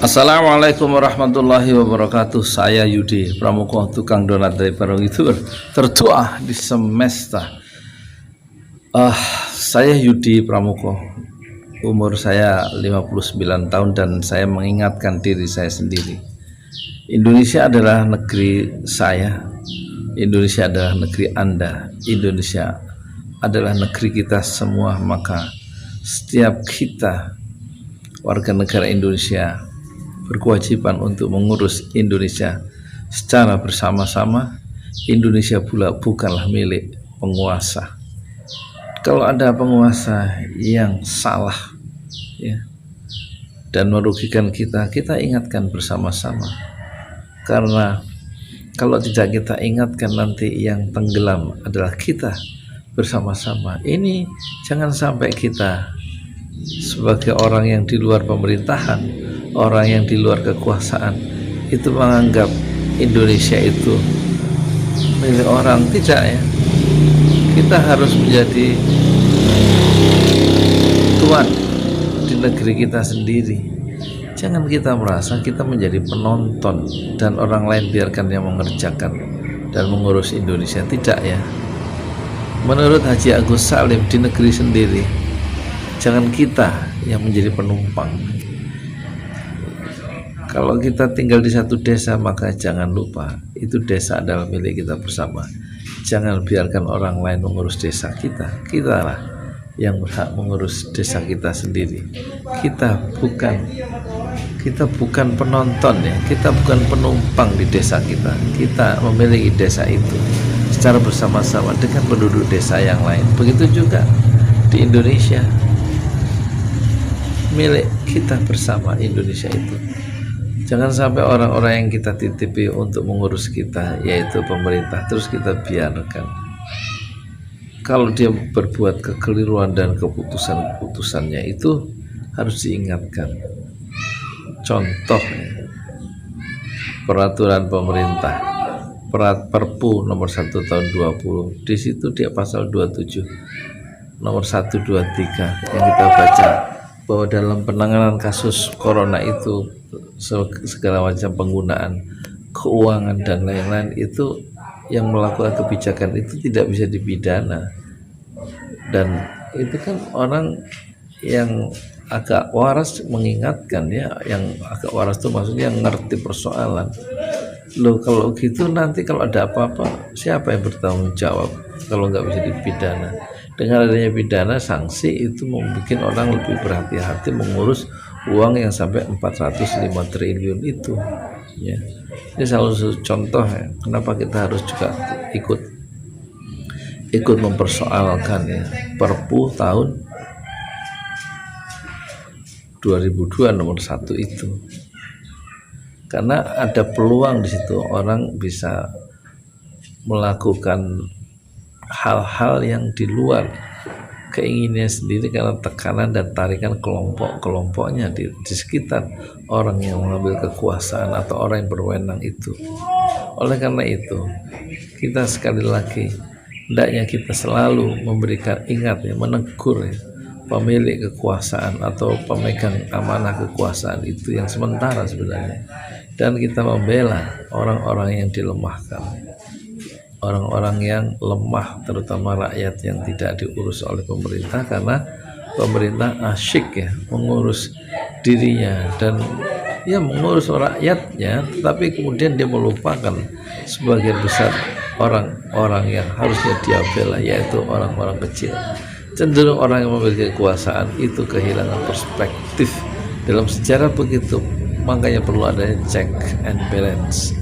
Assalamualaikum warahmatullahi wabarakatuh. Saya Yudi Pramuko, tukang donat dari para YouTuber tertua di semesta. Saya Yudi Pramuko. Umur saya 59 tahun dan saya mengingatkan diri saya sendiri. Indonesia adalah negeri saya. Indonesia adalah negeri Anda. Indonesia adalah negeri kita semua. Maka setiap kita warga negara Indonesia berkewajiban untuk mengurus Indonesia secara bersama-sama. Indonesia pula bukanlah milik penguasa. Kalau ada penguasa yang salah dan merugikan kita, kita ingatkan bersama-sama. Karena kalau tidak kita ingatkan, nanti yang tenggelam adalah kita bersama-sama. Ini jangan sampai kita sebagai orang yang di luar pemerintahan, orang yang di luar kekuasaan itu menganggap Indonesia itu milik orang. Tidak ya, kita harus menjadi tuan di negeri kita sendiri. Jangan kita merasa kita menjadi penonton dan orang lain biarkan yang mengerjakan dan mengurus Indonesia. Tidak ya. Menurut Haji Agus Salim, di negeri sendiri jangan kita yang menjadi penumpang. Kalau kita tinggal di satu desa, maka jangan lupa itu desa adalah milik kita bersama. Jangan biarkan orang lain mengurus desa kita. Kitalah yang berhak mengurus desa kita sendiri. Kita bukan penonton ya. Kita bukan penumpang di desa kita. Kita memiliki desa itu secara bersama-sama dengan penduduk desa yang lain. Begitu juga di Indonesia, milik kita bersama Indonesia itu. Jangan sampai orang-orang yang kita titipi untuk mengurus kita, yaitu pemerintah, terus kita biarkan. Kalau dia berbuat kekeliruan dan keputusannya itu harus diingatkan. Contoh peraturan pemerintah, Perpu nomor 1 tahun 20, di situ dia pasal 27 nomor 1, 2, 3 yang kita baca, bahwa dalam penanganan kasus corona itu segala macam penggunaan keuangan dan lain-lain itu, yang melakukan kebijakan itu tidak bisa dipidana. Dan itu kan orang yang agak waras mengingatkan ya, yang agak waras itu maksudnya yang ngerti persoalan. Loh, kalau gitu nanti kalau ada apa-apa siapa yang bertanggung jawab kalau nggak bisa dipidana? Dengan adanya pidana sanksi itu membuat orang lebih berhati-hati mengurus uang yang sampai 405 triliun itu ya. Ini salah satu contoh ya, kenapa kita harus juga ikut mempersoalkan ya Perpu tahun 2002 nomor 1 itu. Karena ada peluang di situ orang bisa melakukan hal-hal yang di luar keinginannya sendiri karena tekanan dan tarikan kelompok-kelompoknya di sekitar orang yang mengambil kekuasaan atau orang yang berwenang itu. Oleh karena itu, kita sekali lagi hendaknya kita selalu memberikan, ingat ya, menegur ya, pemilik kekuasaan atau pemegang amanah kekuasaan itu yang sementara sebenarnya, dan kita membela orang-orang yang dilemahkan, orang-orang yang lemah, terutama rakyat yang tidak diurus oleh pemerintah, karena pemerintah asyik ya mengurus dirinya dan ya mengurus rakyatnya, tapi kemudian dia melupakan sebagian besar orang-orang yang harusnya dia bela, yaitu orang-orang kecil. Cenderung orang yang memiliki kekuasaan itu kehilangan perspektif dalam sejarah begitu. Makanya perlu adanya check and balance,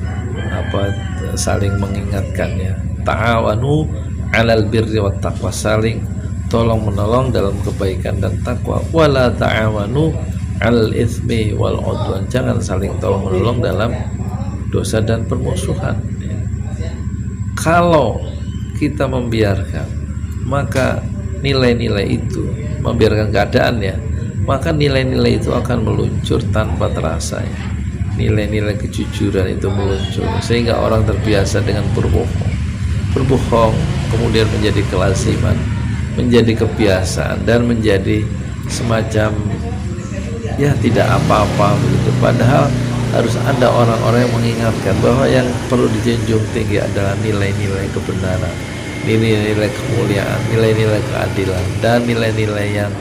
saling mengingatkannya. Ta'awanu 'alal birri wat taqwa, saling tolong menolong dalam kebaikan dan takwa. Wala ta'awanu 'alal itsmi wal 'udwan, jangan saling tolong menolong dalam dosa dan permusuhan. Kalau kita membiarkan, maka nilai-nilai itu, membiarkan keadaan ya, maka nilai-nilai itu akan meluncur tanpa terasa ya. Nilai-nilai kejujuran itu meluncur sehingga orang terbiasa dengan berbohong kemudian menjadi kelasiman, menjadi kebiasaan, dan menjadi semacam ya tidak apa-apa begitu. Padahal harus ada orang-orang yang mengingatkan bahwa yang perlu dijunjung tinggi adalah nilai-nilai kebenaran, nilai-nilai kemuliaan, nilai-nilai keadilan, dan nilai-nilai yang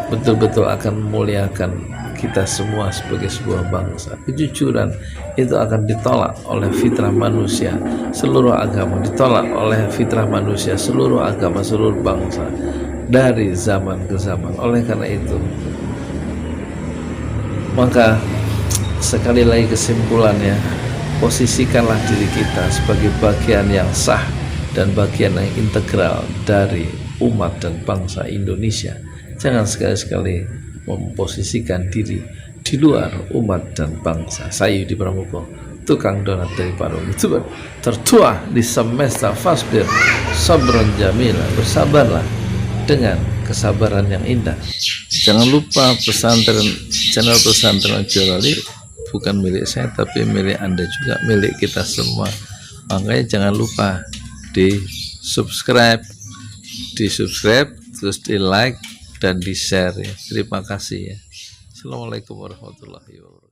betul-betul akan memuliakan kita semua sebagai sebuah bangsa. Kejujuran itu akan ditolak oleh fitrah manusia, seluruh agama ditolak oleh fitrah manusia, seluruh agama, seluruh bangsa dari zaman ke zaman. Oleh karena itu, maka sekali lagi kesimpulannya, posisikanlah diri kita sebagai bagian yang sah dan bagian yang integral dari umat dan bangsa Indonesia. Jangan sekali-sekali memposisikan diri di luar umat dan bangsa. Saya Yudi Pramuko, tukang donat dari Parung, YouTuber tertua di semesta. Fasbir sabron jamila, bersabarlah dengan kesabaran yang indah. Jangan lupa channel pesantren Ojolali bukan milik saya tapi milik Anda juga, milik kita semua. Makanya jangan lupa di subscribe terus di like dan di share ya. Terima kasih ya. Assalamualaikum warahmatullahi wabarakatuh.